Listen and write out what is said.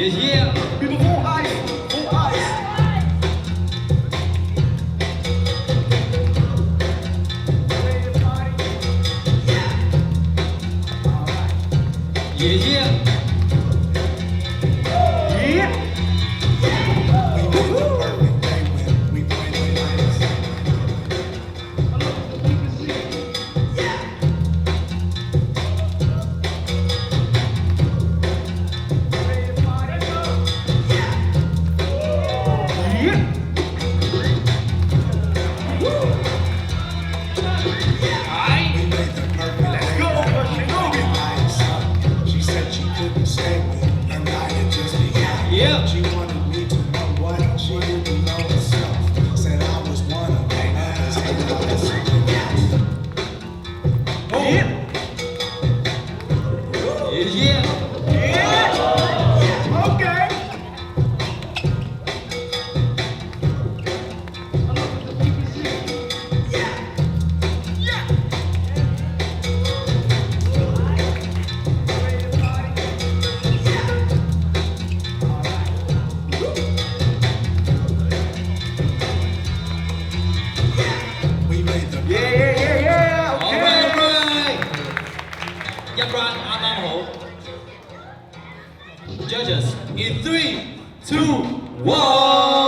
yeah. People full ice, full ice. Yeah, yeah. Yeah. She wanted me to know what she didn't know herself. Said I was one of them others, and I was something else. Yeah. Yeah. Okay. We made the Yeah. All Okay. right, all right. Nhật Đoàn An Nam Hổ. Judges in 3, 2, 1.